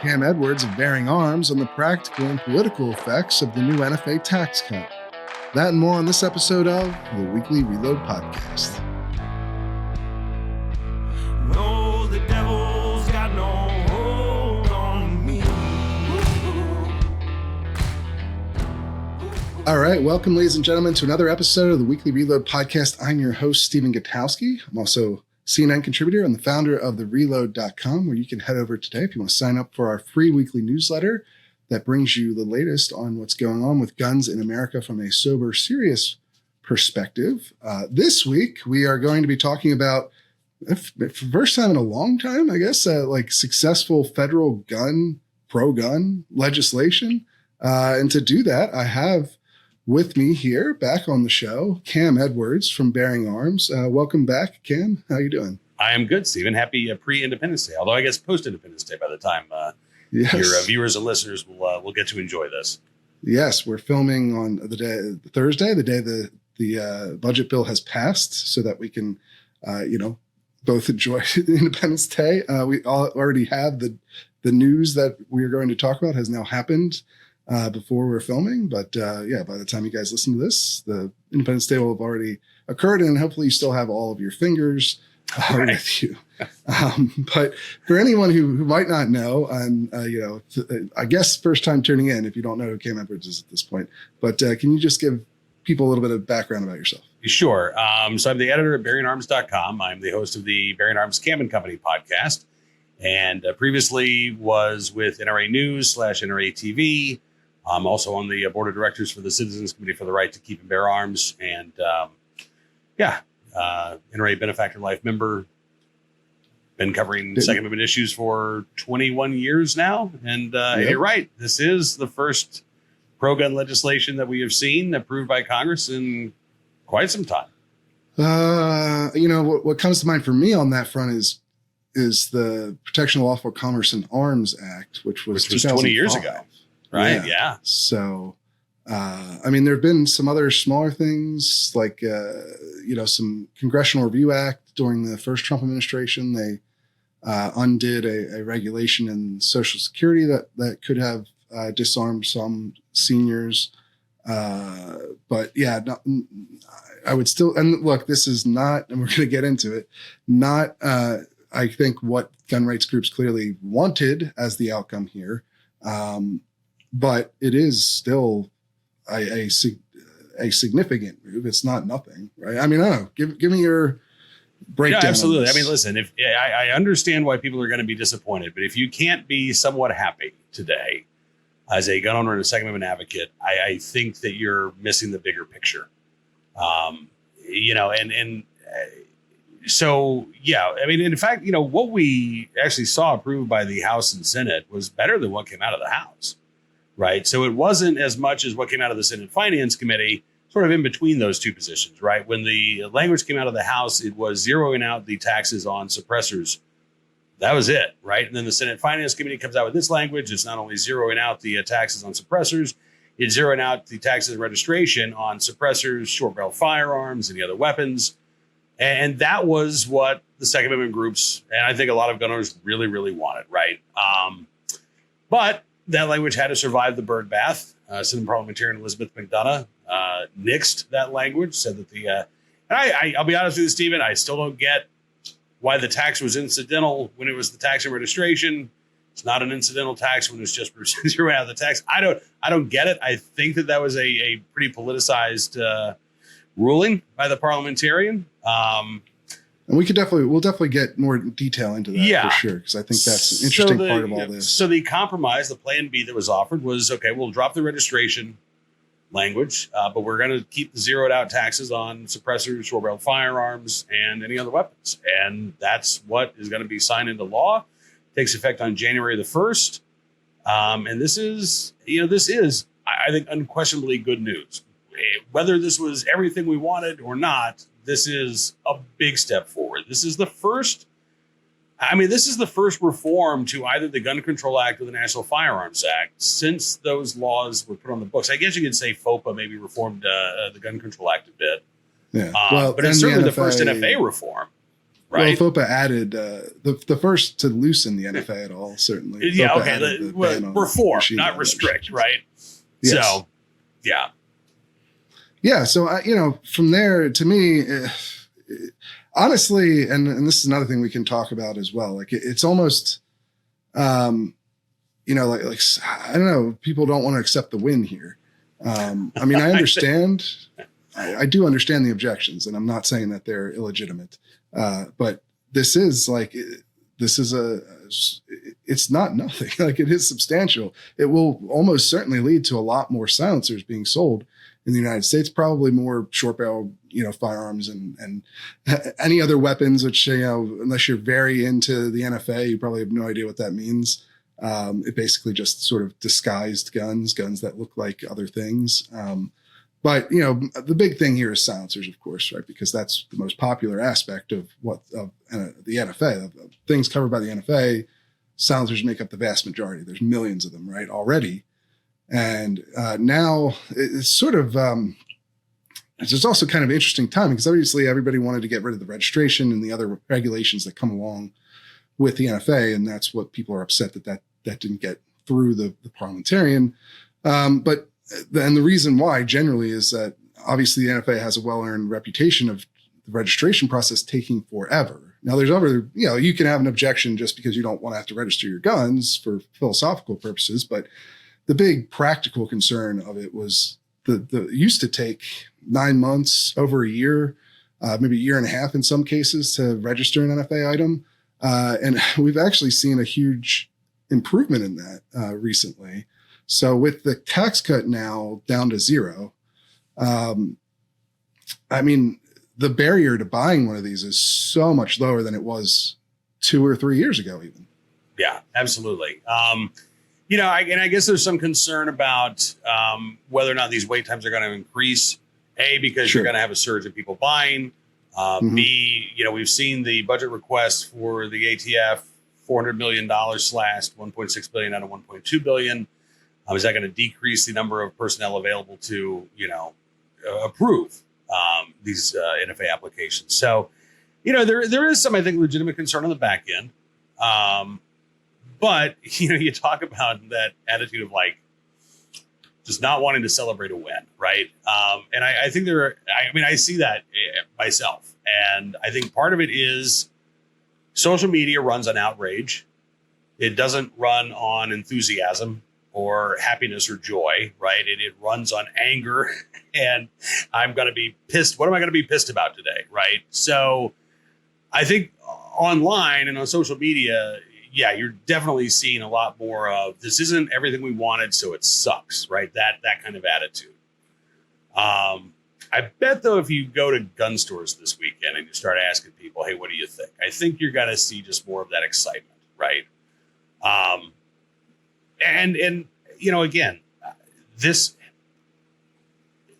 Cam Edwards of Bearing Arms on the practical and political effects of the new NFA tax cut. That and more on this episode of the Weekly Reload Podcast. No, the devil's got no hold on me. All right, welcome, ladies and gentlemen, to another episode of the Weekly Reload Podcast. I'm your host, Stephen Gutowski. I'm also CNN contributor and the founder of thereload.com, where you can head over today if you want to sign up for our free weekly newsletter that brings you the latest on what's going on with guns in America from a sober, serious perspective. This week, we are going to be talking about, for the first time in a long time, I guess, successful federal pro-gun legislation. And to do that, I have with me here, back on the show, Cam Edwards from Bearing Arms. Welcome back, Cam. How you doing? I am good, Stephen. Happy pre-Independence Day. Although I guess post-Independence Day by the time your viewers and listeners will get to enjoy this. Yes, we're filming on Thursday, the day the budget bill has passed, so that we can, both enjoy Independence Day. We already have the news that we are going to talk about has now happened before we're filming. But by the time you guys listen to this, the Independence Day will have already occurred, and hopefully you still have all of your fingers with you. But for anyone who might not know, I guess first time tuning in, if you don't know who Cam Edwards is at this point, but can you just give people a little bit of background about yourself? Sure. So I'm the editor at BearingArms.com. I'm the host of the Bearing Arms Cam & Company podcast, and previously was with NRA News / NRA TV. I'm also on the board of directors for the Citizens Committee for the Right to Keep and Bear Arms. And NRA Benefactor Life member. Been covering Second Amendment issues for 21 years now. And You're right. This is the first pro-gun legislation that we have seen approved by Congress in quite some time. What comes to mind for me on that front is the Protection of Lawful Commerce in Arms Act, which was 20 years ago. Right. Yeah. So, there have been some other smaller things like, some Congressional Review Act during the first Trump administration. They undid a regulation in Social Security that could have disarmed some seniors. I would still, and look, this is not, and we're going to get into it, not, I think what gun rights groups clearly wanted as the outcome here. But it is still a significant move. It's not nothing, right? I don't know. Give me your breakdown. Yeah, absolutely. Listen, if I understand why people are going to be disappointed, but if you can't be somewhat happy today as a gun owner and a Second Amendment advocate, I think that you're missing the bigger picture. In fact, what we actually saw approved by the House and Senate was better than what came out of the House. Right. So it wasn't as much as what came out of the Senate Finance Committee, sort of in between those two positions. Right. When the language came out of the House, it was zeroing out the taxes on suppressors. That was it. Right. And then the Senate Finance Committee comes out with this language. It's not only zeroing out the taxes on suppressors, it's zeroing out the taxes and registration on suppressors, short barrel firearms, any other weapons. And that was what the Second Amendment groups, and I think a lot of gun owners really, really wanted. Right. But that language had to survive the bird bath. Senate Parliamentarian Elizabeth McDonough nixed that language, said that I'll be honest with you, Stephen, I still don't get why the tax was incidental when it was the tax and registration. It's not an incidental tax when it's just zero out of the tax. I don't get it. I think that was a pretty politicized ruling by the parliamentarian. And we'll definitely get more detail into that for sure, because I think that's an interesting part of all this. So the compromise, the plan B that was offered was, okay, we'll drop the registration language, but we're going to keep the zeroed out taxes on suppressors, short barrel firearms, and any other weapons. And that's what is going to be signed into law. Takes effect on January the 1st. And this is, I think, unquestionably good news. Whether this was everything we wanted or not, this is a big step forward. This is the first reform to either the Gun Control Act or the National Firearms Act since those laws were put on the books. I guess you could say FOPA maybe reformed the Gun Control Act a bit. Yeah. But it's certainly the first NFA reform. right? Well, FOPA added the first to loosen the NFA at all, certainly. Yeah, FOPA okay. added the ban on Reform, machine not gun restrict, registration. right? Yes. So, yeah. Yeah. So, from there, to me, honestly, and this is another thing we can talk about as well. Like it's almost, like I don't know, people don't want to accept the win here. I mean, I understand. I do understand the objections, and I'm not saying that they're illegitimate. But this is it's not nothing. Like it is substantial. It will almost certainly lead to a lot more silencers being sold in the United States, probably more short barrel, firearms and any other weapons, which, unless you're very into the NFA, you probably have no idea what that means. It basically just sort of disguised guns that look like other things. But the big thing here is silencers, of course, right? Because that's the most popular aspect of the NFA. Of things covered by the NFA, silencers make up the vast majority. There's millions of them, right, already. And now it's sort of it's also kind of interesting timing because obviously everybody wanted to get rid of the registration and the other regulations that come along with the NFA, and that's what people are upset that didn't get through the parliamentarian. But the reason why generally is that obviously the NFA has a well-earned reputation of the registration process taking forever. Now there's other, you can have an objection just because you don't want to have to register your guns for philosophical purposes, but the big practical concern of it was it used to take 9 months, over a year, maybe a year and a half in some cases to register an NFA item. And we've actually seen a huge improvement in that recently. So with the tax cut now down to zero, I mean, the barrier to buying one of these is so much lower than it was 2 or 3 years ago, even. Yeah, absolutely. I guess there's some concern about whether or not these wait times are going to increase. A, because Sure. you're going to have a surge of people buying. B, we've seen the budget request for the ATF, $400 million slashed, $1.6 billion out of $1.2 billion. Is that going to decrease the number of personnel available to, approve these NFA applications? So, there is some, I think, legitimate concern on the back end. But, you talk about that attitude of just not wanting to celebrate a win, right? And I think I see that myself. And I think part of it is social media runs on outrage. It doesn't run on enthusiasm or happiness or joy, right? It runs on anger and I'm going to be pissed. What am I going to be pissed about today, right? So I think online and on social media, yeah, you're definitely seeing a lot more of this isn't everything we wanted, so it sucks, right? That kind of attitude. I bet, though, if you go to gun stores this weekend and you start asking people, hey, what do you think? I think you're going to see just more of that excitement, right? And again, this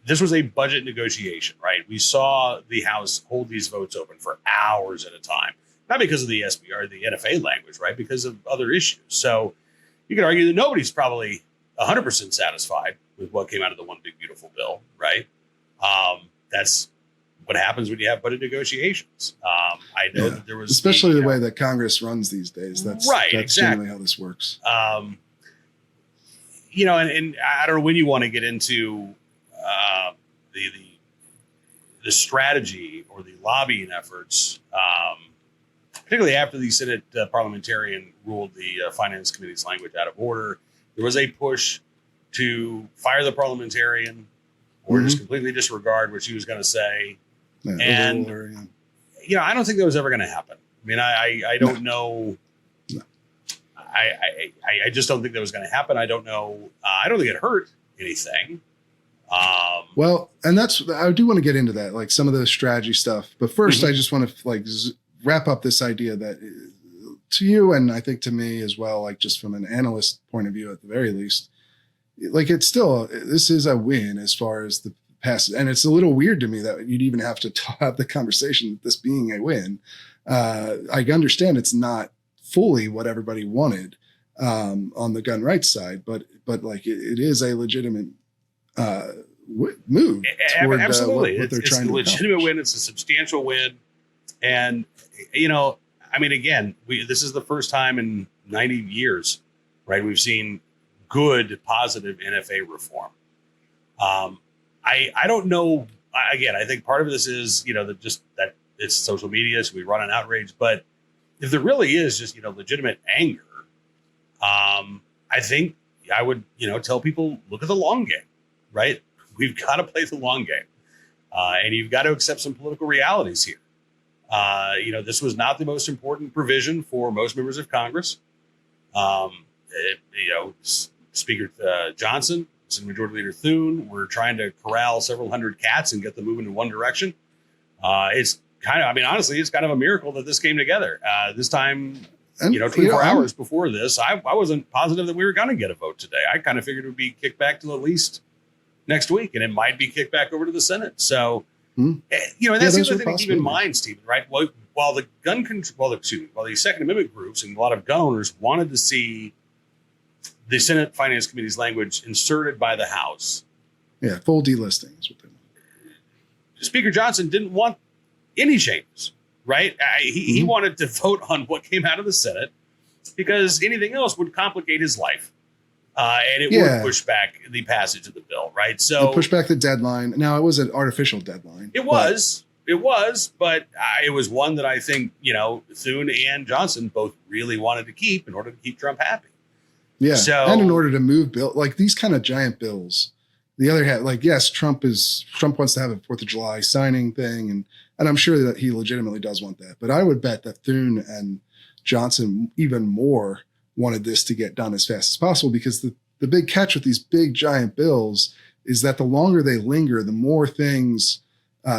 was a budget negotiation, right? We saw the House hold these votes open for hours at a time. Not because of the SB or the NFA language, right? Because of other issues. So you could argue that nobody's probably 100% satisfied with what came out of the One Big Beautiful Bill, right? That's what happens when you have budget negotiations. I know that there was... Especially the way that Congress runs these days. That's exactly. generally how this works. And I don't know when you want to get into the strategy or the lobbying efforts, particularly after the Senate Parliamentarian ruled the Finance Committee's language out of order. There was a push to fire the parliamentarian or just completely disregard what she was going to say. Yeah, and, overrule, yeah. I don't think that was ever going to happen. I mean, I don't know. No. I just don't think that was going to happen. I don't know. I don't think it hurt anything. Well, and I do want to get into that, like some of the strategy stuff. But first, I just want to wrap up this idea that to you, and I think to me as well, like just from an analyst point of view, at the very least, like this is a win as far as the past. And it's a little weird to me that you'd even have to have the conversation with this being a win. I understand it's not fully what everybody wanted on the gun rights side, but like it is a legitimate move toward absolutely. what they're trying to accomplish. It's a legitimate win. It's a substantial win. And, I mean, again, this is the first time in 90 years, right? We've seen good, positive NFA reform. I don't know. Again, I think part of this is, that it's social media, so we run an outrage. But if there really is just, legitimate anger, I think I would, tell people, look at the long game, right? We've got to play the long game. And you've got to accept some political realities here. This was not the most important provision for most members of Congress. Speaker Johnson, Senate Majority Leader Thune, were trying to corral several hundred cats and get them moving in one direction. It's honestly, it's kind of a miracle that this came together. This time, 24 hours before this, I wasn't positive that we were going to get a vote today. I kind of figured it would be kicked back to at least next week, and it might be kicked back over to the Senate. So, and that's the other thing to keep in mind, Stephen, right? While the Second Amendment groups and a lot of gun owners wanted to see the Senate Finance Committee's language inserted by the House. Yeah, full delisting is what they want. Speaker Johnson didn't want any changes, right? He wanted to vote on what came out of the Senate because anything else would complicate his life. And it would push back the passage of the bill, right? So push back the deadline. Now, it was an artificial deadline. It was, but it was one that I think, Thune and Johnson both really wanted to keep in order to keep Trump happy. Yeah, and in order to move bill, like these kind of giant bills, the other hand, like, yes, Trump wants to have a 4th of July signing thing, and I'm sure that he legitimately does want that. But I would bet that Thune and Johnson even more wanted this to get done as fast as possible, because the big catch with these big giant bills is that the longer they linger, the more things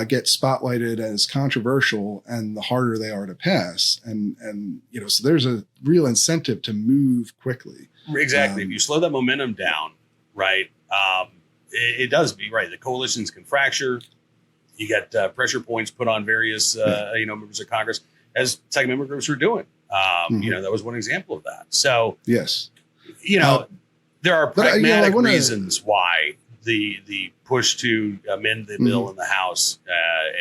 get spotlighted as controversial and the harder they are to pass. And so there's a real incentive to move quickly. Exactly. If you slow that momentum down, right, it does be right. The coalitions can fracture. You get pressure points put on various, members of Congress, as Second Amendment groups are doing. That was one example of that. So, yes, there are pragmatic reasons why the push to amend the bill in the House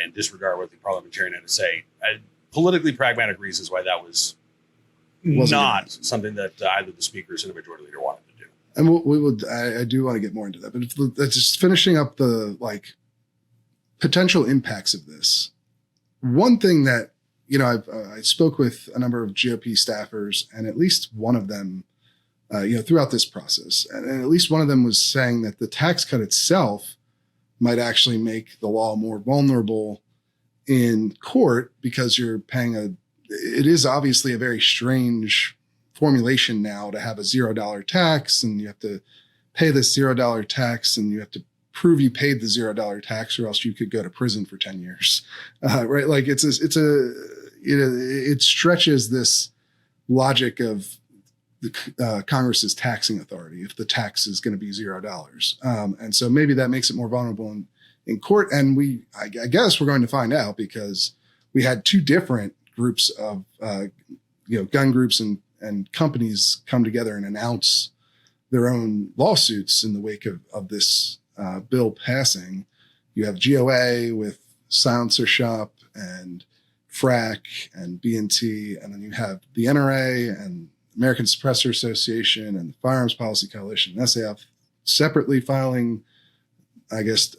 and disregard what the parliamentarian had to say, politically pragmatic reasons why that was not something that either the Speaker or Senate Majority Leader wanted to do. And I do want to get more into that, but just finishing up the potential impacts of this. One thing that, I spoke with a number of GOP staffers, and at least one of them, throughout this process, and at least one of them was saying that the tax cut itself might actually make the law more vulnerable in court, because you're paying it is obviously a very strange formulation now to have a $0 tax, and you have to pay this $0 tax, and you have to prove you paid the $0 tax, or else you could go to prison for 10 years. Right. Like it stretches this logic of the Congress's taxing authority if the tax is going to be $0. And so maybe that makes it more vulnerable in court. And I guess we're going to find out, because we had two different groups of, gun groups and companies come together and announce their own lawsuits in the wake of this bill passing. You have GOA with Silencer Shop and FRAC and B&T, and then you have the NRA and American Suppressor Association and the Firearms Policy Coalition and SAF separately filing, I guess,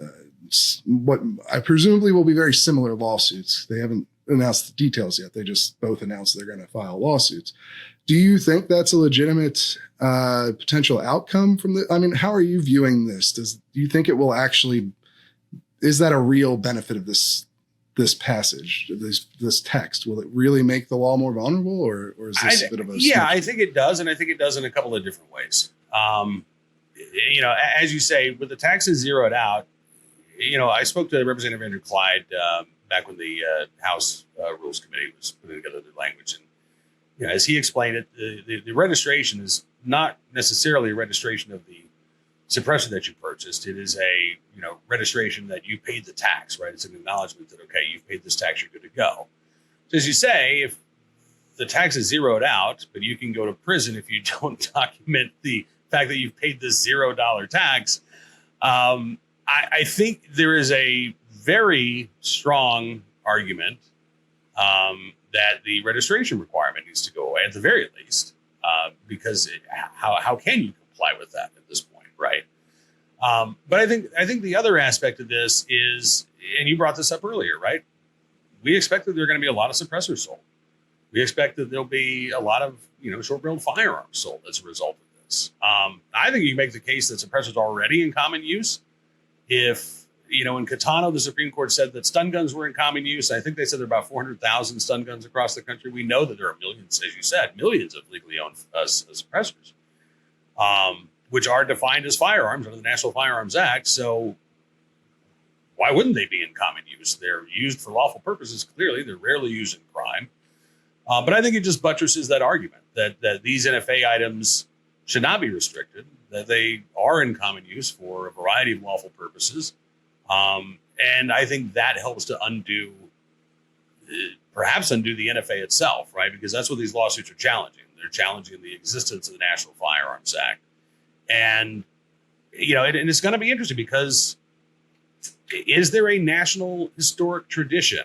what I presumably will be very similar lawsuits. They haven't announced the details yet. They just both announced they're going to file lawsuits. Do you think that's a legitimate potential outcome from how are you viewing this? Do you think it will actually, is that a real benefit of this passage, this text? Will it really make the law more vulnerable, or is this a bit of a... Yeah, I think it does. And I think it does in a couple of different ways. As you say, with the taxes zeroed out, I spoke to Representative Andrew Clyde back when the House Rules Committee was putting together the language. And as he explained it, the registration is not necessarily a registration of the suppressor that you purchased. It is a registration that you paid the tax, right? It's an acknowledgement that, okay, you've paid this tax, you're good to go. So as you say, if the tax is zeroed out, but you can go to prison if you don't document the fact that you've paid this $0 tax, I think there is a very strong argument that the registration requirement needs to go away at the very least, because how can you comply with that at this point, right? But I think the other aspect of this is, and you brought this up earlier, right? We expect that there are going to be a lot of suppressors sold. We expect that there'll be a lot of short-barreled firearms sold as a result of this. I think you can make the case that suppressors are already in common use. If in Catano, the Supreme Court said that stun guns were in common use. I think they said there are about 400,000 stun guns across the country. We know that there are millions, as you said, millions of legally owned suppressors, which are defined as firearms under the National Firearms Act. So why wouldn't they be in common use? They're used for lawful purposes. Clearly, they're rarely used in crime. But I think it just buttresses that argument that these NFA items should not be restricted, that they are in common use for a variety of lawful purposes. And I think that helps to perhaps undo the NFA itself, right? Because that's what these lawsuits are challenging. They're challenging the existence of the National Firearms Act. And, and it's going to be interesting because is there a national historic tradition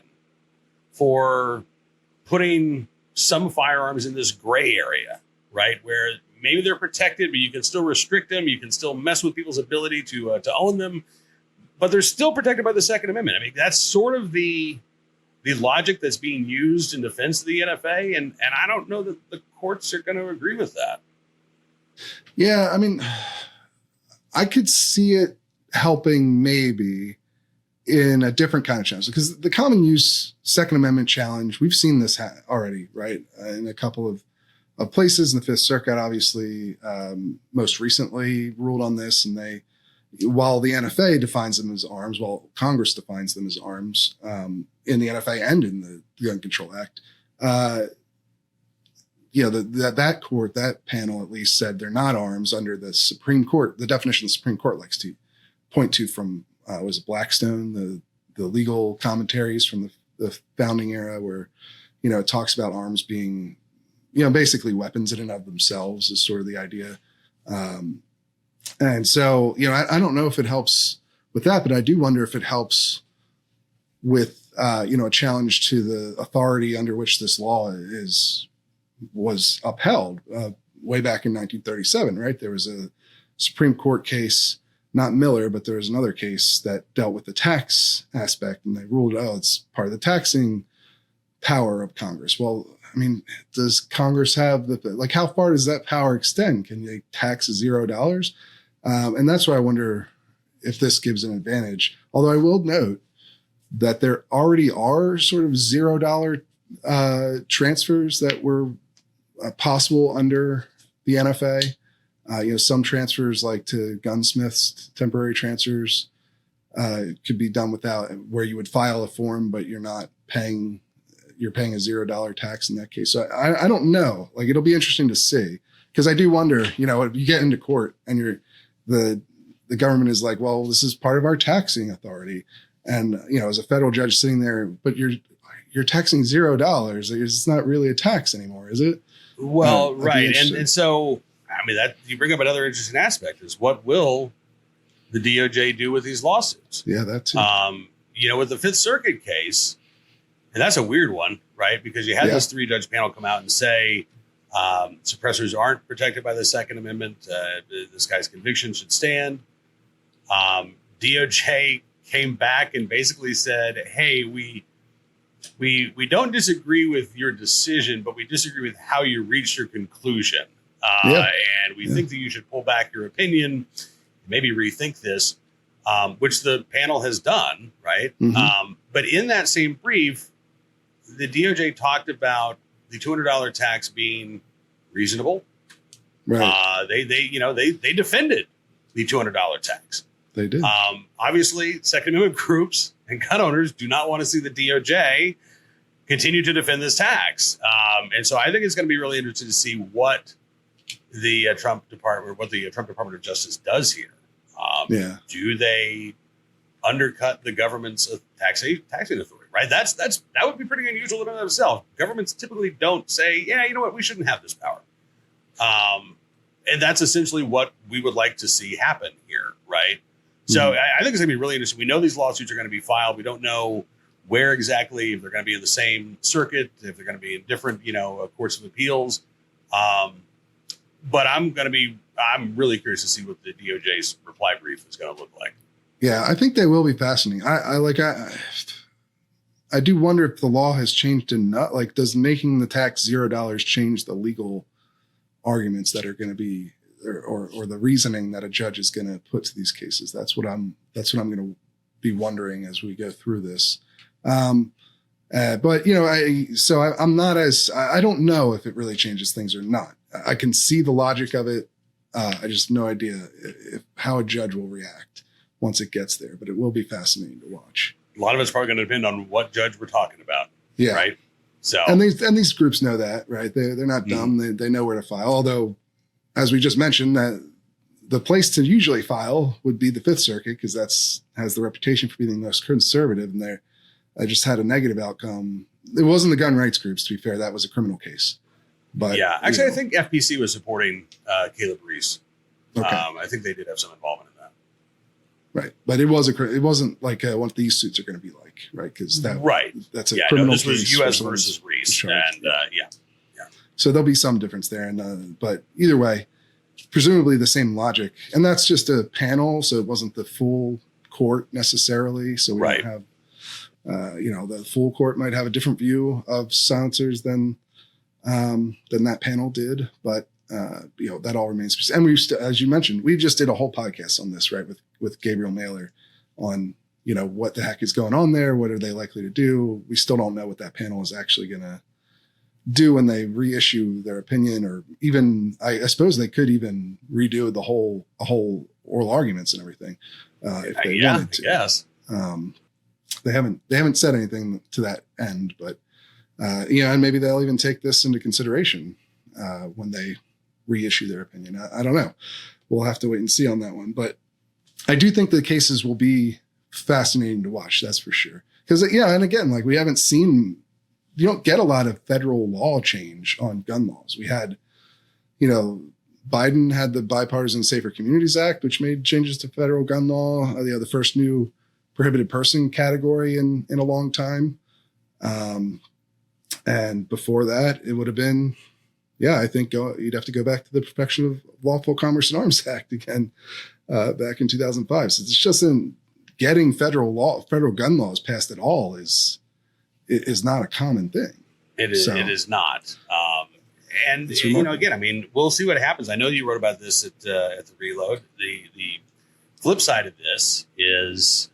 for putting some firearms in this gray area, right? Where maybe they're protected, but you can still restrict them. You can still mess with people's ability to own them, but they're still protected by the Second Amendment. I mean, that's sort of the logic that's being used in defense of the NFA. And I don't know that the courts are going to agree with that. Yeah. I mean, I could see it helping maybe in a different kind of challenge, because the common use Second Amendment challenge, we've seen this already, right? In a couple of places in the Fifth Circuit, obviously, most recently ruled on this. And while the NFA defines them as arms, while Congress defines them as arms, in the NFA and in the Gun Control Act, that panel at least said they're not arms under the Supreme Court, the definition the Supreme Court likes to point to from was it Blackstone, the legal commentaries from the founding era, where it talks about arms being basically weapons in and of themselves is sort of the idea. And so I don't know if it helps with that, but I do wonder if it helps with a challenge to the authority under which this law was upheld way back in 1937. Right, there was a Supreme Court case. Not Miller, but there was another case that dealt with the tax aspect, and they ruled, it's part of the taxing power of Congress. Well, I mean, does Congress have how far does that power extend? Can they tax $0? And that's why I wonder if this gives an advantage. Although I will note that there already are sort of $0 transfers that were possible under the NFA. Some transfers, like to gunsmiths, temporary transfers, could be done without, where you would file a form, but you're paying a $0 tax in that case. So I don't know. It'll be interesting to see, because I do wonder, if you get into court and the government is like, well, this is part of our taxing authority, and as a federal judge sitting there, but you're taxing $0. It's not really a tax anymore, is it? Well, right, and so. I mean, that you bring up another interesting aspect is what will the DOJ do with these lawsuits? Yeah, that too. With the Fifth Circuit case, and that's a weird one, right? Because you had this 3-judge panel come out and say suppressors aren't protected by the Second Amendment. This guy's conviction should stand. DOJ came back and basically said, hey, we don't disagree with your decision, but we disagree with how you reached your conclusion. And we think that you should pull back your opinion, maybe rethink this, which the panel has done, right? Mm-hmm. But in that same brief, the DOJ talked about the $200 tax being reasonable. Right. They defended the $200 tax. They did. Obviously, Second Amendment groups and gun owners do not want to see the DOJ continue to defend this tax. And so I think it's going to be really interesting to see what the Trump Department of Justice does here. Do they undercut the government's taxing authority? Right. That would be pretty unusual in and of itself. Governments typically don't say, we shouldn't have this power. And that's essentially what we would like to see happen here. Right. So I think it's going to be really interesting. We know these lawsuits are going to be filed. We don't know where exactly, if they're going to be in the same circuit, if they're going to be in different, courts of appeals. But I'm really curious to see what the DOJ's reply brief is going to look like. Yeah, I think they will be fascinating. I do wonder if the law has changed enough. Like, does making the tax $0 change the legal arguments that are going to be, or the reasoning that a judge is going to put to these cases? That's what I'm going to be wondering as we go through this. But I'm not I don't know if it really changes things or not. I can see the logic of it. I just have no idea how a judge will react once it gets there, but it will be fascinating to watch. A lot of it's probably going to depend on what judge we're talking about. Yeah. Right. So, and these groups know that, right? They're not dumb. They know where to file. Although, as we just mentioned, that the place to usually file would be the Fifth Circuit, because has the reputation for being the most conservative, and I just had a negative outcome. It wasn't the gun rights groups, to be fair. That was a criminal case. But yeah, actually, I think FPC was supporting Caleb Reese. Okay. I think they did have some involvement in that. Right, but it wasn't like what these suits are going to be like, right? Because that's a criminal this was case U.S. versus Reese, and yeah. So there'll be some difference there, but either way, presumably the same logic, and that's just a panel, so it wasn't the full court necessarily. So we don't have, the full court might have a different view of silencers than that panel did, but that all remains. And as you mentioned, we just did a whole podcast on this, right, with Gabriel Mailer on what the heck is going on there. What are they likely to do? We still don't know what that panel is actually going to do when they reissue their opinion, or even I suppose they could even redo a whole oral arguments and everything if they wanted to. Yes. They haven't said anything to that end, but and maybe they'll even take this into consideration when they reissue their opinion. I don't know. We'll have to wait and see on that one, but I do think the cases will be fascinating to watch. That's for sure. Because and again, like, we haven't seen. You don't get a lot of federal law change on gun laws. We had, Biden had the Bipartisan Safer Communities Act, which made changes to federal gun law. The first new prohibited person category in a long time. And before that, it would have been, I think you'd have to go back to the Protection of Lawful Commerce and Arms Act again, back in 2005. So it's just getting federal gun laws passed at all is not a common thing. It is. It is not. And again, I mean, we'll see what happens. I know you wrote about this at the Reload. The flip side of this is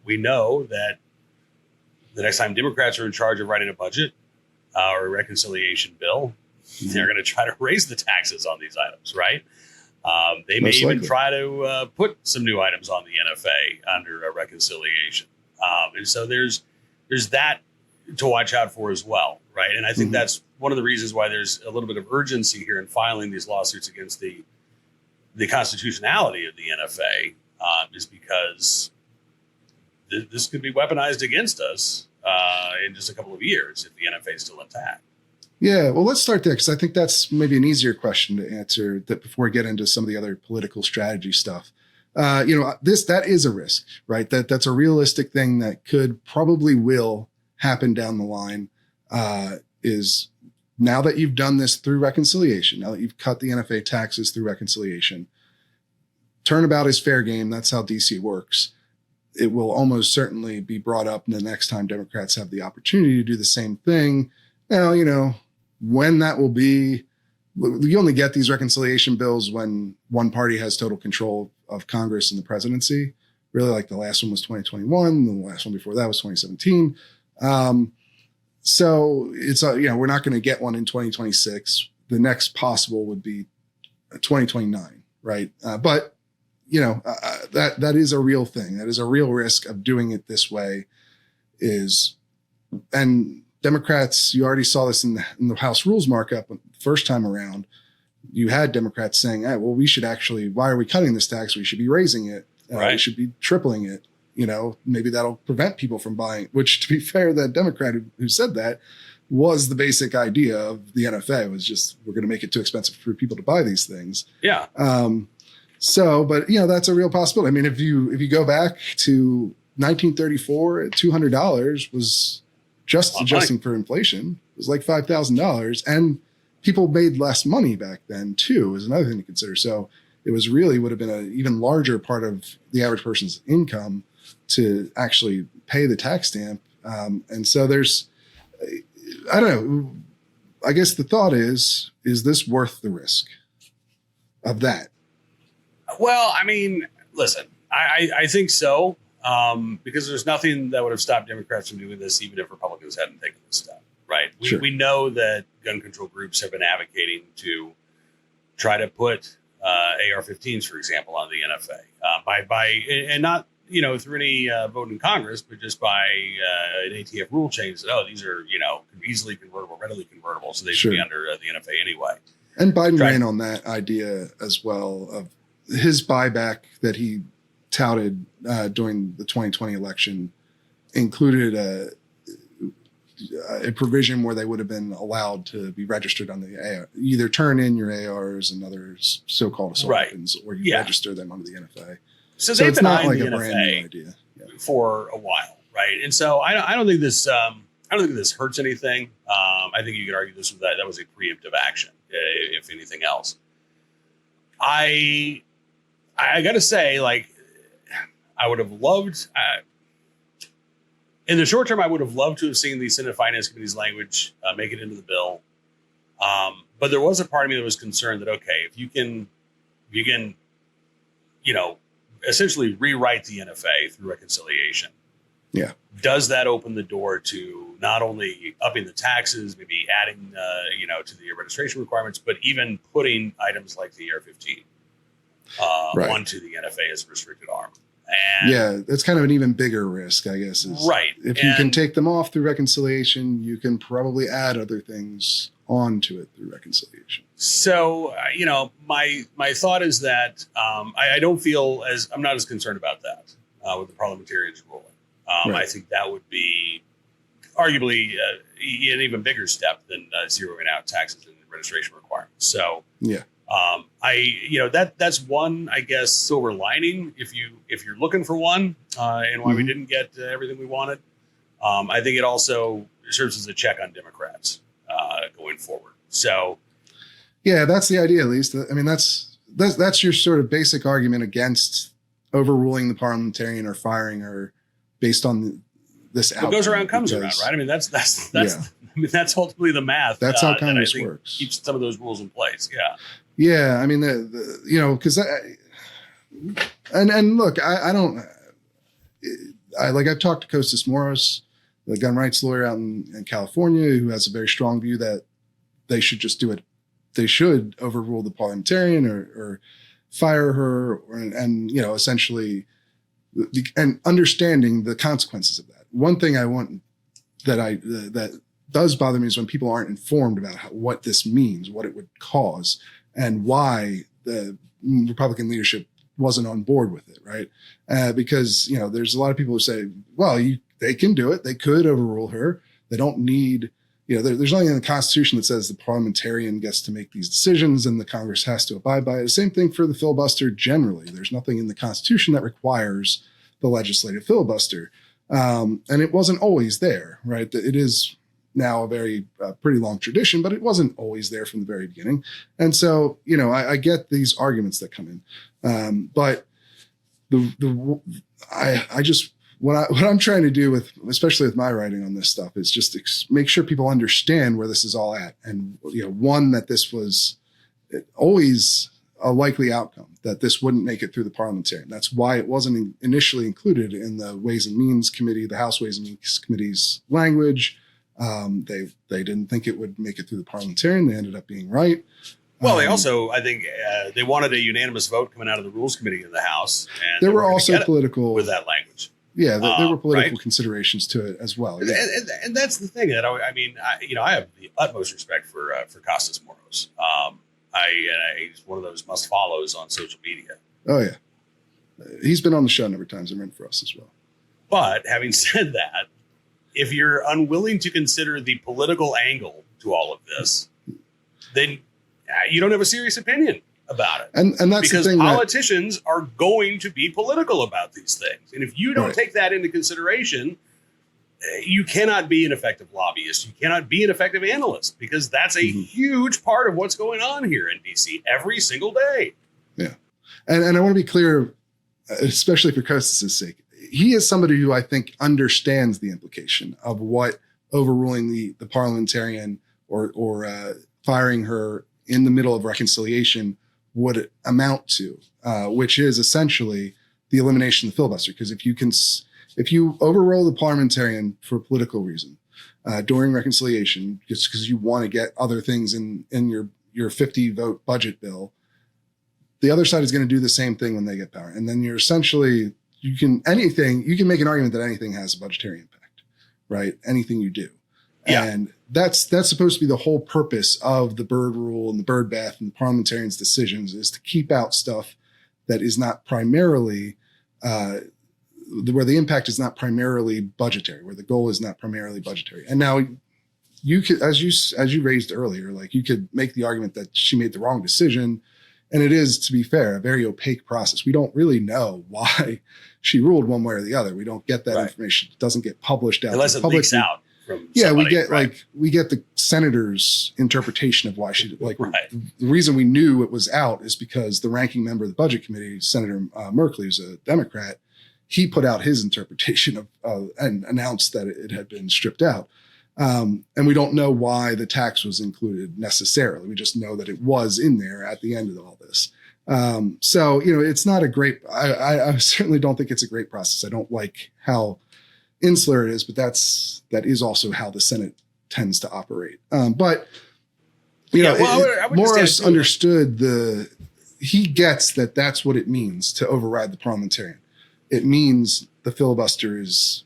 we know that the next time Democrats are in charge of writing a budget or a reconciliation bill, they're going to try to raise the taxes on these items, right? They may even try to put some new items on the NFA under a reconciliation. And so there's that to watch out for as well, right? And I think that's one of the reasons why there's a little bit of urgency here in filing these lawsuits against the constitutionality of the NFA, is because this could be weaponized against us in just a couple of years if the NFA is still intact. Yeah, well, let's start there, because I think that's maybe an easier question to answer before we get into some of the other political strategy stuff. That is a risk, right? That's a realistic thing that probably will happen down the line, is now that you've done this through reconciliation, now that you've cut the NFA taxes through reconciliation, turnabout is fair game. That's how DC works. It will almost certainly be brought up the next time Democrats have the opportunity to do the same thing. Now, when that will be, you only get these reconciliation bills when one party has total control of Congress and the presidency. Really, like the last one was 2021, and the last one before that was 2017. So it's, we're not going to get one in 2026. The next possible would be 2029, right? But that is a real thing. That is a real risk of doing it this way. And Democrats, you already saw this in the House rules markup the first time around. You had Democrats saying, well, we should why are we cutting this tax? We should be raising it. Right. We should be tripling it. Maybe that'll prevent people from buying, which, to be fair, that Democrat who said that was the basic idea of the NFA, was just, we're going to make it too expensive for people to buy these things. Yeah. But that's a real possibility. I mean, if you go back to 1934 at $200 was just adjusting for inflation. It was like $5,000, and people made less money back then too, is another thing to consider. So it was really would have been an even larger part of the average person's income to actually pay the tax stamp. And so there's, I don't know, I guess the thought is this worth the risk of that? Well, I mean, listen, I think so, because there's nothing that would have stopped Democrats from doing this, even if Republicans hadn't taken this step, right? Sure. We know that gun control groups have been advocating to try to put AR-15s, for example, on the NFA and not through any vote in Congress, but just by an ATF rule change that these are easily convertible, readily convertible, so they should be under the NFA anyway. And Biden ran on that idea as well of his buyback that he touted during the 2020 election included a provision where they would have been allowed to be registered on the AR, either turn in your ARs and other so-called assault weapons, or you register them under the NFA. So they've been not eyeing like the a brand new NFA idea for a while, right? And so I don't think this hurts anything. I think you could argue that was a preemptive action, if anything else. I got to say, like, I would have loved, in the short term, I would have loved to have seen the Senate Finance Committee's language make it into the bill. But there was a part of me that was concerned that, okay, if you can, essentially rewrite the NFA through reconciliation. Yeah. Does that open the door to not only upping the taxes, maybe adding, to the registration requirements, but even putting items like the AR-15 onto the NFA as a restricted arm? And it's kind of an even bigger risk, I guess. Right. If you can take them off through reconciliation, you can probably add other things onto it through reconciliation. So, my thought is that I don't feel I'm not as concerned about that with the parliamentarians ruling. I think that would be arguably an even bigger step than zeroing out taxes and registration requirements. So, that's one, I guess, silver lining if you're looking for one, and why we didn't get everything we wanted. I think it also serves as a check on Democrats going forward. So, yeah, that's the idea, at least. I mean, that's your sort of basic argument against overruling the parliamentarian or firing her based on this outcome. What goes around comes around, right? I mean, that's that's ultimately the math. That's how Congress works. Keeps some of those rules in place. Yeah. Yeah, I mean, because and look, I don't. I've talked to Costas Moros, the gun rights lawyer out in California, who has a very strong view that they should just do it. They should overrule the parliamentarian or fire her, and essentially, and understanding the consequences of that. One thing I want that does bother me is when people aren't informed about what this means, what it would cause, and why the Republican leadership wasn't on board with it, right? Because, there's a lot of people who say, well, they can do it. They could overrule her. They don't need, there's nothing in the Constitution that says the parliamentarian gets to make these decisions and the Congress has to abide by it. The same thing for the filibuster generally. There's nothing in the Constitution that requires the legislative filibuster. And it wasn't always there, right? It is now a very pretty long tradition, but it wasn't always there from the very beginning. And so, I get these arguments that come in. But I just, what I'm trying to do especially with my writing on this stuff is just make sure people understand where this is all at. And, one, that this was always a likely outcome, that this wouldn't make it through the parliamentarian. That's why it wasn't initially included in the Ways and Means Committee, the House Ways and Means Committee's language. They didn't think it would make it through the parliamentarian. They ended up being right. Well, they also, I think, they wanted a unanimous vote coming out of the Rules Committee in the House. And there were also political with that language. Yeah, there were political considerations to it as well. Yeah. And that's the thing that I have the utmost respect for Costas Moros. He's one of those must follows on social media. Oh yeah, he's been on the show a number of times and written for us as well. But having said that, if you're unwilling to consider the political angle to all of this, then you don't have a serious opinion about it. And that's because the thing politicians are going to be political about these things. And if you don't Right. take that into consideration, you cannot be an effective lobbyist. You cannot be an effective analyst, because that's a huge part of what's going on here in DC every single day. Yeah. And I want to be clear, especially for Costas' sake. He is somebody who I think understands the implication of what overruling the parliamentarian or firing her in the middle of reconciliation would amount to, which is essentially the elimination of the filibuster. Because if you overrule the parliamentarian for a political reason during reconciliation, just because you want to get other things in your 50 vote budget bill, the other side is going to do the same thing when they get power. And then you're essentially, you can make an argument that anything has a budgetary impact, right? Anything you do. Yeah. And that's supposed to be the whole purpose of the Byrd rule and the Byrd bath and the parliamentarians' decisions, is to keep out stuff that is not primarily, where the impact is not primarily budgetary, where the goal is not primarily budgetary. And now you could, as you raised earlier, like you could make the argument that she made the wrong decision. And it is, to be fair, a very opaque process. We don't really know why she ruled one way or the other. We don't get that information. It doesn't get published out unless to the it public. leaks out from somebody, right? we get the senator's interpretation of why she did. Like Right. The reason we knew it was out is because the ranking member of the budget committee, Senator Merkley, who's a Democrat, he put out his interpretation of and announced that it had been stripped out. And we don't know why the tax was included necessarily. We just know that it was in there at the end of all this. So, it's not a great, I certainly don't think it's a great process. I don't like how insular it is, but that is also how the Senate tends to operate. But, I would Morris understood he gets that that's what it means to override the parliamentarian. It means the filibuster is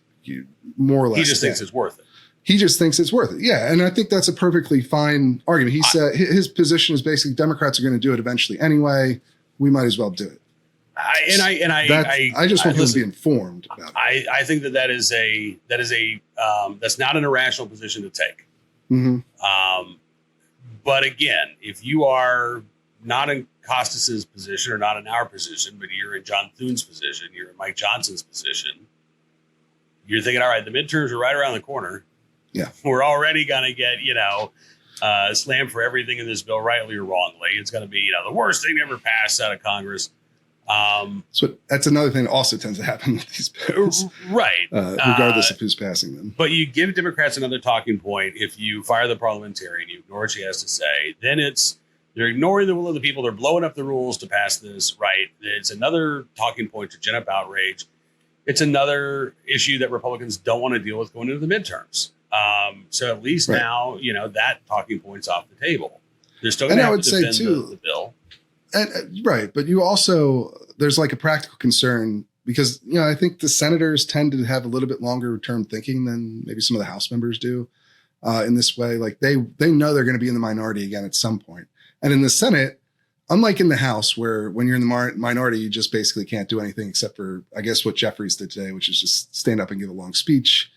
more or less. He just thinks it's worth it. He just thinks it's worth it. Yeah. And I think that's a perfectly fine argument. He said his position is basically Democrats are going to do it eventually anyway. We might as well do it. I just want people to be informed about it. I think that that's not an irrational position to take. Mm-hmm. But again, if you are not in Costas's position or not in our position, but you're in John Thune's position, you're in Mike Johnson's position, you're thinking, all right, the midterms are right around the corner. Yeah. We're already going to get, slammed for everything in this bill, rightly or wrongly. It's going to be, the worst thing ever passed out of Congress. So that's another thing that also tends to happen with these bills. Right. Regardless of who's passing them. But you give Democrats another talking point. If you fire the parliamentarian, you ignore what she has to say, then they're ignoring the will of the people. They're blowing up the rules to pass this, right? It's another talking point to gin up outrage. It's another issue that Republicans don't want to deal with going into the midterms. So at least now, that talking point's off the table. They're still going to have to defend the bill. And, right. But you also, there's like a practical concern because, I think the senators tend to have a little bit longer term thinking than maybe some of the House members do in this way. Like they know they're going to be in the minority again at some point. And in the Senate, unlike in the House, where when you're in the minority, you just basically can't do anything except for, I guess, what Jeffries did today, which is just stand up and give a long speech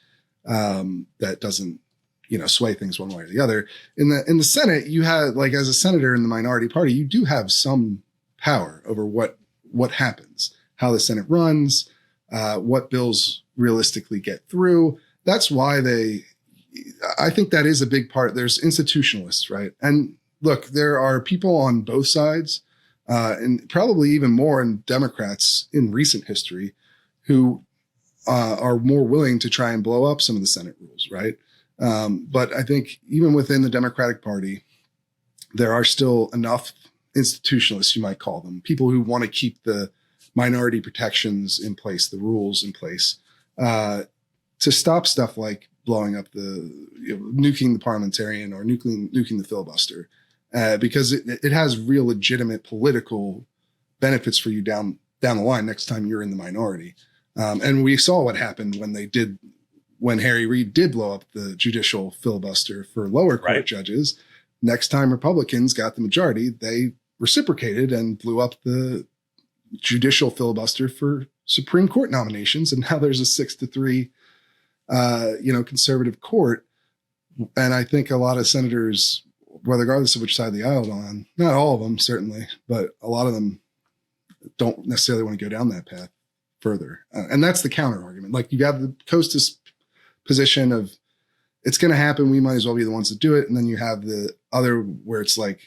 that doesn't, sway things one way or the other. In the Senate, you have, like, as a senator in the minority party, you do have some power over what happens, how the Senate runs, what bills realistically get through. That's why I think that is a big part. There's institutionalists, right? And look, there are people on both sides, and probably even more in Democrats in recent history who are more willing to try and blow up some of the Senate rules, right? But I think even within the Democratic Party, there are still enough institutionalists, you might call them, people who want to keep the minority protections in place, the rules in place, to stop stuff like blowing up nuking the parliamentarian or nuking the filibuster, because it has real legitimate political benefits for you down the line next time you're in the minority. And we saw what happened when Harry Reid did blow up the judicial filibuster for lower court judges. Next time Republicans got the majority, they reciprocated and blew up the judicial filibuster for Supreme Court nominations. And now there's a 6-3, conservative court. And I think a lot of senators regardless of which side of the aisle on, not all of them certainly, but a lot of them don't necessarily want to go down that path further. And that's the counter argument. Like you have the Costas position of it's going to happen. We might as well be the ones that do it. And then you have the other where it's like,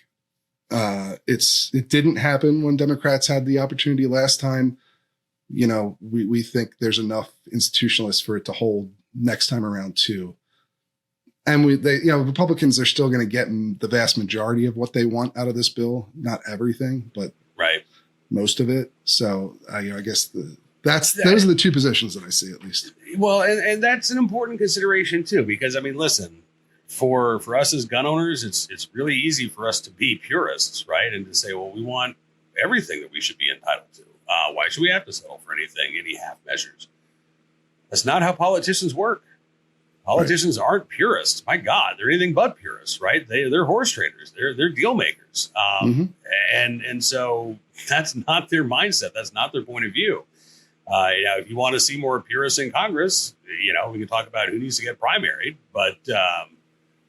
it didn't happen when Democrats had the opportunity last time. You know, we think there's enough institutionalists for it to hold next time around too. And Republicans are still going to get the vast majority of what they want out of this bill. Not everything, but most of it. So I guess those are the two positions that I see at least. Well, and that's an important consideration too, because I mean, listen, for us as gun owners, it's really easy for us to be purists, right? And to say, well, we want everything that we should be entitled to. Why should we have to settle for anything, any half measures? That's not how politicians work. Politicians aren't purists. My God, they're anything but purists, right? They're horse traders. They're deal makers. And so that's not their mindset. That's not their point of view. If you want to see more purists in Congress, we can talk about who needs to get primaried. But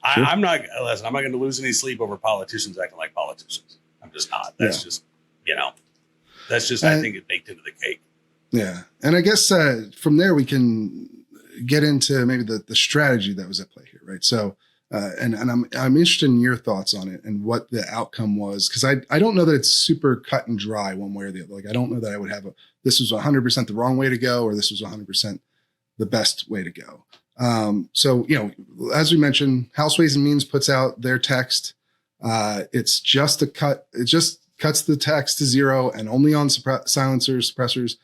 I'm not going to lose any sleep over politicians acting like politicians. I'm just not. That's just, I think it baked into the cake. Yeah. And I guess from there we can get into maybe the strategy that was at play here, right? So, and I'm interested in your thoughts on it and what the outcome was, because I don't know that it's super cut and dry one way or the other. Like I don't know that I would have this was 100% the wrong way to go, or this was 100% the best way to go. So as we mentioned, House Ways and Means puts out their text. It's just a cut. It just cuts the text to zero and only on silencers, suppressors,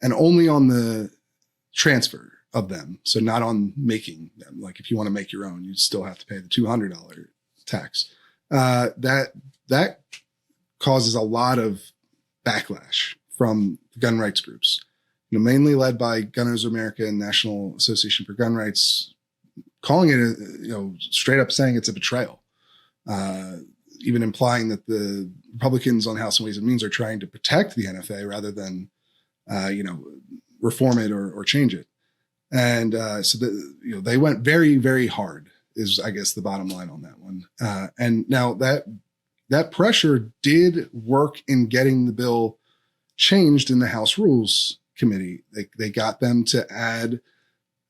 and only on the transfer of them. So not on making them. Like if you want to make your own, you'd still have to pay the $200 tax. That causes a lot of backlash from gun rights groups, mainly led by Gun Owners of America and National Association for Gun Rights, calling it, straight up saying it's a betrayal, even implying that the Republicans on House Ways and Means are trying to protect the NFA rather than, reform it or change it. And so they went very, very hard is, I guess, the bottom line on that one. And now that pressure did work in getting the bill changed in the House Rules Committee. They got them to add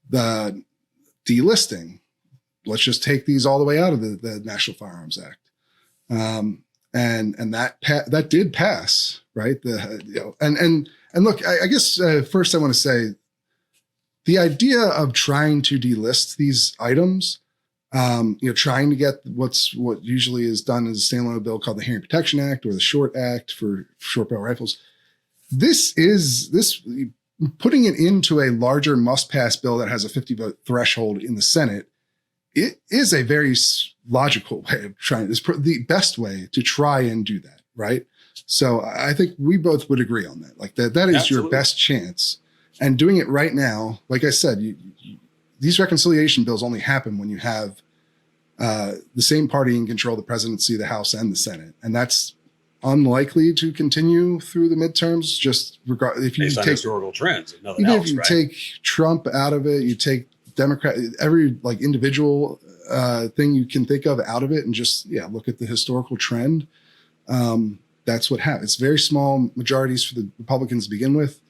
the delisting. Let's just take these all the way out of the National Firearms Act. And that did pass, right? And look, I guess first I want to say, the idea of trying to delist these items, trying to get what usually is done as a standalone bill called the Hearing Protection Act or the Short Act for short barrel rifles. This putting it into a larger must-pass bill that has a 50-vote threshold in the Senate. It is a very logical way of trying. It's the best way to try and do that, right? So I think we both would agree on that. Like that is Absolutely. Your best chance. And doing it right now, like I said, these reconciliation bills only happen when you have the same party in control of the presidency, the House, and the Senate, and that's unlikely to continue through the midterms. Just if you take historical trends, if you take Trump out of it, you take Democrat, every individual thing you can think of out of it, and just look at the historical trend. That's what happens. It's very small majorities for the Republicans to begin with,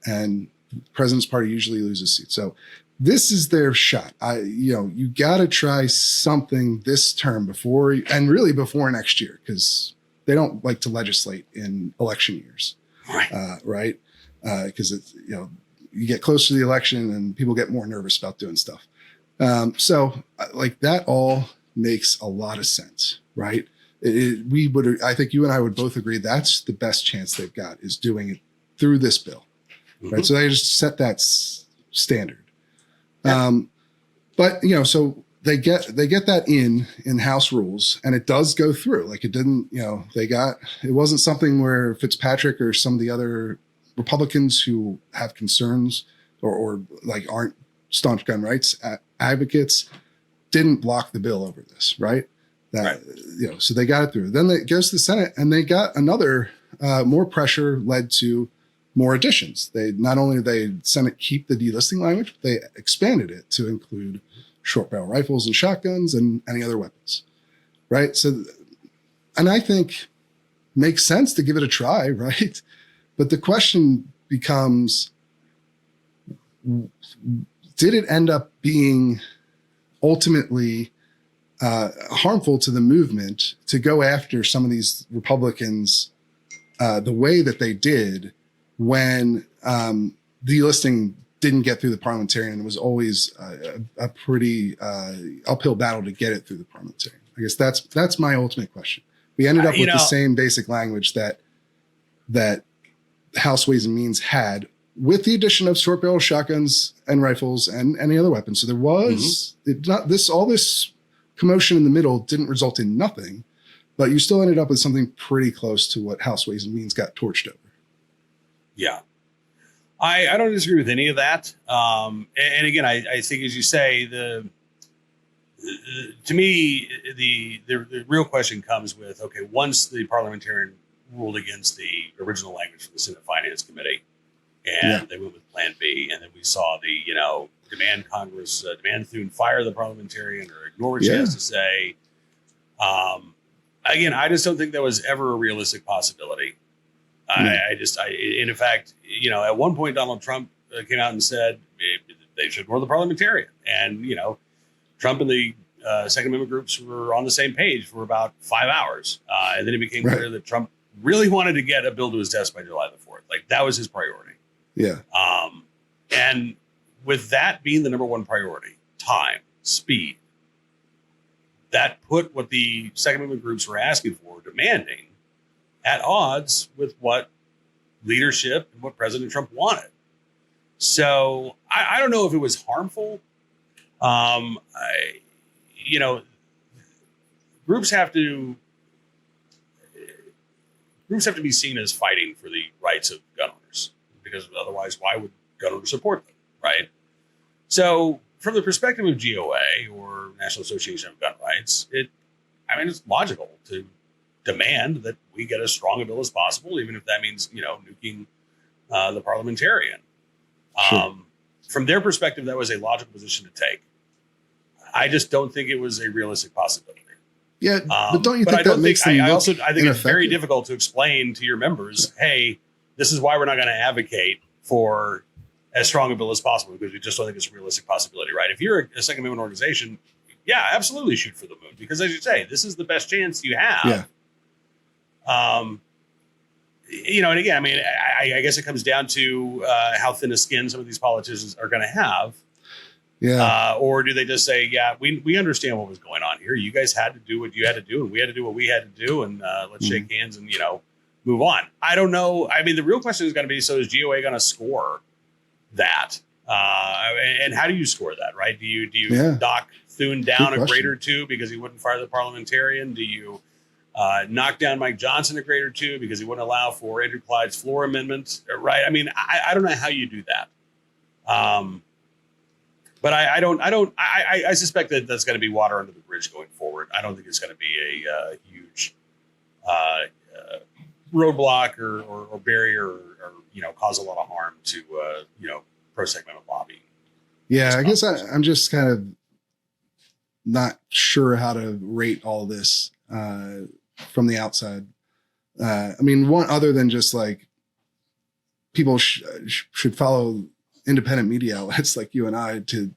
and the president's party usually loses seats. So this is their shot. You got to try something this term before next year, because they don't like to legislate in election years, right? Because it's you get close to the election and people get more nervous about doing stuff. So that all makes a lot of sense, right? I think you and I would both agree that's the best chance they've got, is doing it through this bill, right? So they just set that standard. But so they get that in House Rules, and it does go through. Like it didn't, it wasn't something where Fitzpatrick or some of the other Republicans who have concerns or aren't staunch gun rights advocates didn't block the bill over this, right? So they got it through. Then it goes to the Senate, and they got another more pressure led to more additions. They not only did the Senate keep the delisting language, but they expanded it to include short barrel rifles and shotguns and any other weapons, right? So, and I think makes sense to give it a try, right? But the question becomes, did it end up being ultimately harmful to the movement to go after some of these Republicans the way that they did when delisting didn't get through the parliamentarian? It was always a pretty uphill battle to get it through the parliamentarian. I guess that's my ultimate question. We ended up with the same basic language that House Ways and Means had, with the addition of short barrel shotguns and rifles and any other weapons. So there was all this commotion in the middle didn't result in nothing, but you still ended up with something pretty close to what House Ways and Means got torched over. Yeah. I don't disagree with any of that. And again, I think, as you say, to me, the real question comes with, okay, once the parliamentarian ruled against the original language from the Senate Finance Committee, and they went with Plan B, and then we saw the, demand Thune fire the parliamentarian or ignore what she has to say. Again, I just don't think that was ever a realistic possibility. And in fact, at one point, Donald Trump came out and said they should ignore the parliamentarian. And, Trump and the Second Amendment groups were on the same page for about 5 hours. And then it became clear that Trump really wanted to get a bill to his desk by July the 4th. Like, that was his priority. Yeah. And with that being the number one priority, time, speed, that put what the Second Amendment groups were asking for, demanding, at odds with what leadership and what President Trump wanted. So I don't know if it was harmful. Groups have to be seen as fighting for the rights of gun owners, because otherwise, why would gun owners support them, right? So from the perspective of GOA or National Association of Gun Rights, it's logical to demand that we get as strong a bill as possible, even if that means, nuking the parliamentarian. Sure. From their perspective, that was a logical position to take. I just don't think it was a realistic possibility. Yeah, but don't you think that makes them I think ineffective? it's very difficult to explain to your members, hey, this is why we're not going to advocate for as strong a bill as possible, because we just don't think it's a realistic possibility, right? If you're a Second Amendment organization, yeah, absolutely shoot for the moon, because as you say, this is the best chance you have. Yeah. And again, I guess it comes down to how thin a skin some of these politicians are going to have. Yeah. Or do they just say, yeah, we understand what was going on here. You guys had to do what you had to do, and we had to do what we had to do, and let's shake hands and, move on. I don't know. The real question is going to be, so is GOA going to score that? And how do you score that, right? Do you knock Thune down a grade or two because he wouldn't fire the parliamentarian? Do you knock down Mike Johnson a grade or two because he wouldn't allow for Andrew Clyde's floor amendment, right? I don't know how you do that. But I suspect that that's going to be water under the bridge going forward. I don't think it's going to be a huge roadblock or barrier or cause a lot of harm to pro-Second Amendment lobbying. Yeah, I guess I'm just kind of not sure how to rate all this from the outside. One other than just like people should follow independent media outlets like you and I to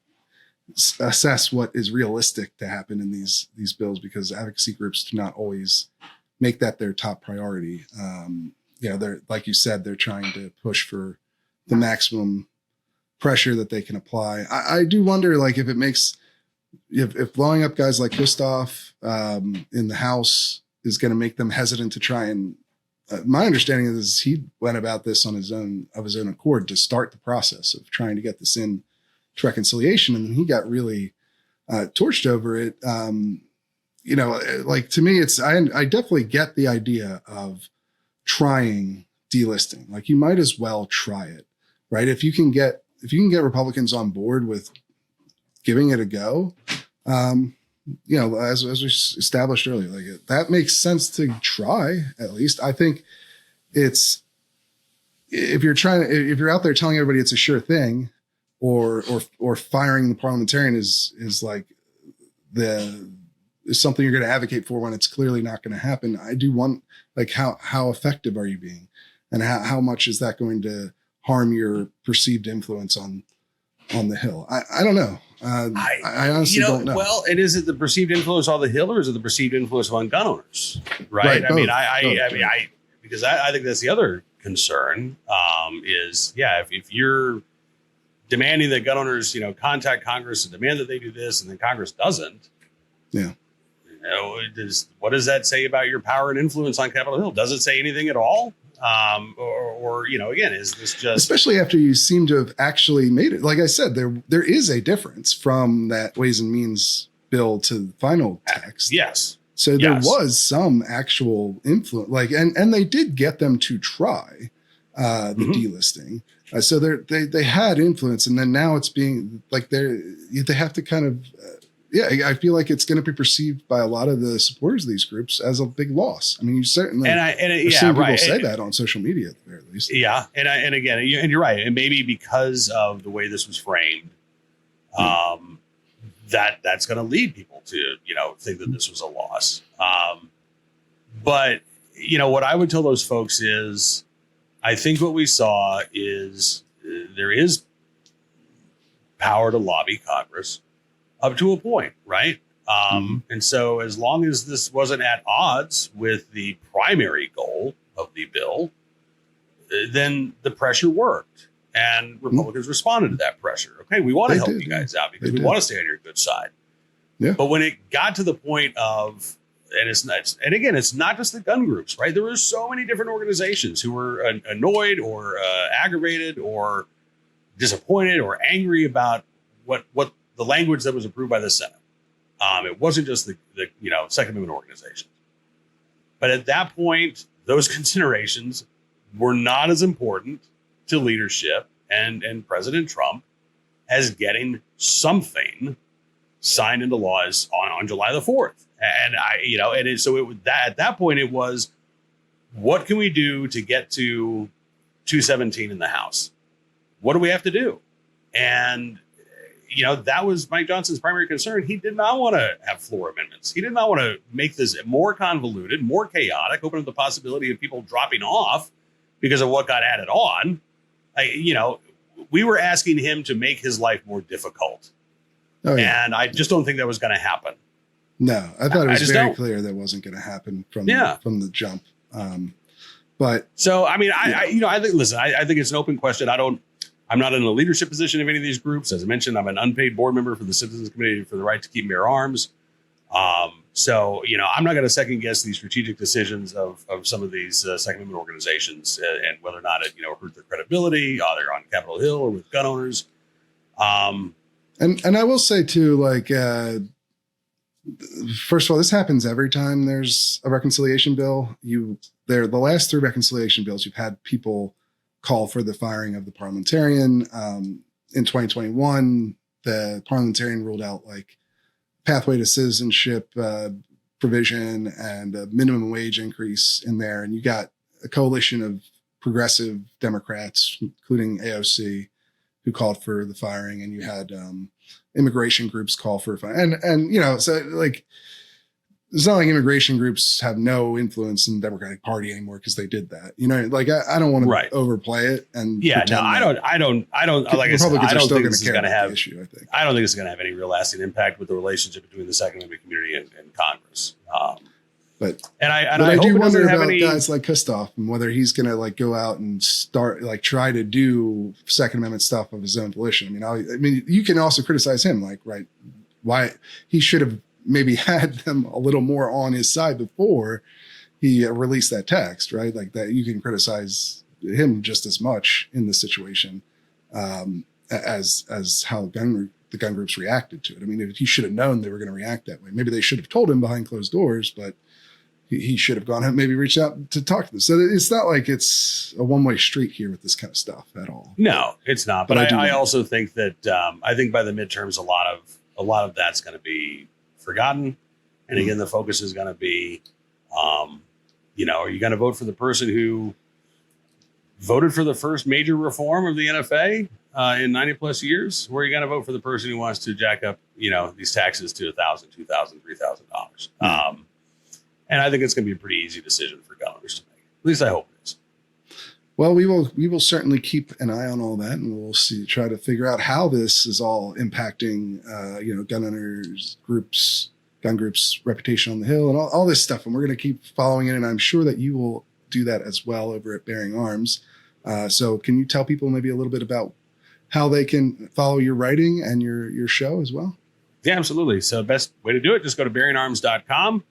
assess what is realistic to happen in these bills, because advocacy groups do not always make that their top priority. They're, like you said, they're trying to push for the maximum pressure that they can apply. I do wonder, like, if blowing up guys like Christoph in the House is going to make them hesitant to try and. My understanding is he went about this of his own accord to start the process of trying to get this in to reconciliation, and he got really torched over it. Like, to me, I definitely get the idea of trying delisting. Like, you might as well try it, right? If you can get Republicans on board with giving it a go, as we established earlier, like, that makes sense to try. At least I think it's, if you're out there telling everybody it's a sure thing, or firing the parliamentarian is like is something you're going to advocate for when it's clearly not going to happen. I do want, like, how effective are you being, and how much is that going to harm your perceived influence on the Hill? I don't know. I honestly don't know. Well, and is it the perceived influence on the Hill, or is it the perceived influence on gun owners? Right. I mean, because I think that's the other concern. If you're demanding that gun owners, contact Congress and demand that they do this, and then Congress doesn't. Yeah. What does that say about your power and influence on Capitol Hill? Does it say anything at all? Again, is this just, especially after you seem to have actually made it? Like I said, there is a difference from that Ways and Means bill to the final text. Yes. So there was some actual influence, and they did get them to try the delisting. So they had influence, and then now it's being like they have to kind of. I feel like it's going to be perceived by a lot of the supporters of these groups as a big loss. I mean, you certainly seen people say that on social media at the very least. Yeah, and you're right. And maybe because of the way this was framed, that's going to lead people to think that this was a loss. But what I would tell those folks is, I think what we saw is there is power to lobby Congress. Up to a point, right? And so as long as this wasn't at odds with the primary goal of the bill, then the pressure worked. And Republicans responded to that pressure. Okay, we want to help you guys out because we want to stay on your good side. Yeah. But when it got to the point of, it's not just the gun groups, right? There were so many different organizations who were annoyed or aggravated or disappointed or angry about what the language that was approved by the Senate. It wasn't just the Second Amendment organizations. But at that point, those considerations were not as important to leadership and President Trump as getting something signed into laws on July the 4th. And at that point it was, what can we do to get to 217 in the House? What do we have to do? And that was Mike Johnson's primary concern. He did not want to have floor amendments. He did not want to make this more convoluted, more chaotic, open up the possibility of people dropping off because of what got added on. We were asking him to make his life more difficult. Oh, yeah. And I just don't think that was going to happen. No, I thought it was very clear that wasn't going to happen from the jump. But so, I mean, I think it's an open question. I'm not in a leadership position of any of these groups. As I mentioned, I'm an unpaid board member for the Citizens Committee for the Right to Keep and Bear Arms. So, I'm not going to second guess the strategic decisions of some of these Second Amendment organizations and whether or not it, hurt their credibility, either on Capitol Hill or with gun owners. And I will say too, first of all, this happens every time there's a reconciliation bill. The last 3 reconciliation bills, you've had people call for the firing of the parliamentarian. In 2021, the parliamentarian ruled out pathway to citizenship provision and a minimum wage increase in there. And you got a coalition of progressive Democrats, including AOC, who called for the firing. And you had immigration groups call for a firing. And so it's not like immigration groups have no influence in the Democratic Party anymore because they did that. I don't want to overplay it. And I don't. Like I said, I don't think this is going to have issue. I think I don't think it's going to have any real lasting impact with the relationship between the Second Amendment community and Congress. I do wonder about guys like Kustoff and whether he's going to go out and start try to do Second Amendment stuff of his own volition. I mean, you can also criticize him, why he should have maybe had them a little more on his side before he released that text, right? That you can criticize him just as much in this situation as how the gun groups reacted to it. I mean, he should have known they were going to react that way. Maybe they should have told him behind closed doors, but he should have gone and maybe reached out to talk to them. So it's not like it's a one-way street here with this kind of stuff at all. No, it's not. But I also think that I think by the midterms, a lot of that's going to be forgotten. And again, the focus is going to be, are you going to vote for the person who voted for the first major reform of the NFA in 90 plus years, where are you going to vote for the person who wants to jack up, these taxes to $1,000, $2,000, $3,000? And I think it's going to be a pretty easy decision for governors to make. At least I hope it is. Well, we will certainly keep an eye on all that, and we'll try to figure out how this is all impacting, gun owners groups, gun groups' reputation on the Hill, and all this stuff. And we're going to keep following it, and I'm sure that you will do that as well over at Bearing Arms. So, can you tell people maybe a little bit about how they can follow your writing and your show as well? Yeah, absolutely. So, best way to do it, just go to bearingarms.com.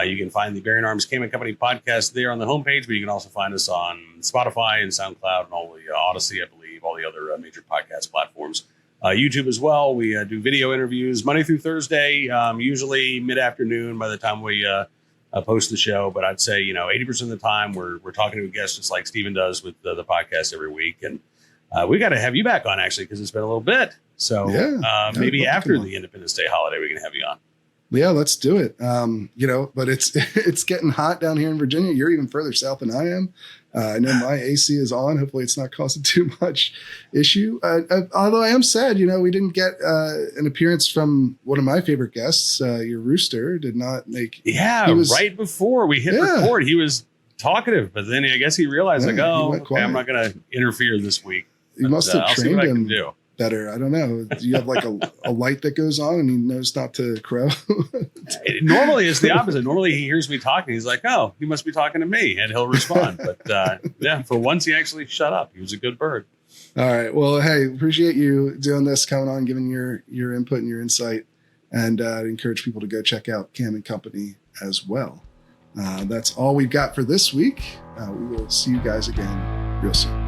You can find the Bearing Arms Cayman Company podcast there on the homepage, but you can also find us on Spotify and SoundCloud and all the Odyssey, I believe, all the other major podcast platforms. YouTube as well. We do video interviews Monday through Thursday, usually mid-afternoon by the time we post the show. But I'd say, 80% of the time we're talking to a guest just like Stephen does with the podcast every week. And we got to have you back on, actually, because it's been a little bit. So maybe after the Independence Day holiday, we can have you on. Yeah, let's do it. But it's getting hot down here in Virginia. You're even further south than I am. I know my AC is on. Hopefully it's not causing too much issue. Although I am sad, we didn't get an appearance from one of my favorite guests. Your rooster did not make. Yeah, right before we hit record, he was talkative, but then I guess he realized, okay, I'm not going to interfere this week. You must have trained him do better. I don't know. Do you have like a light that goes on and he knows not to crow? Normally it's the opposite. Normally he hears me talking. He's like, oh, he must be talking to me, and he'll respond. But for once he actually shut up. He was a good bird. All right. Well, hey, appreciate you doing this, coming on, giving your input and your insight, and encourage people to go check out Cam & Company as well. That's all we've got for this week. We will see you guys again real soon.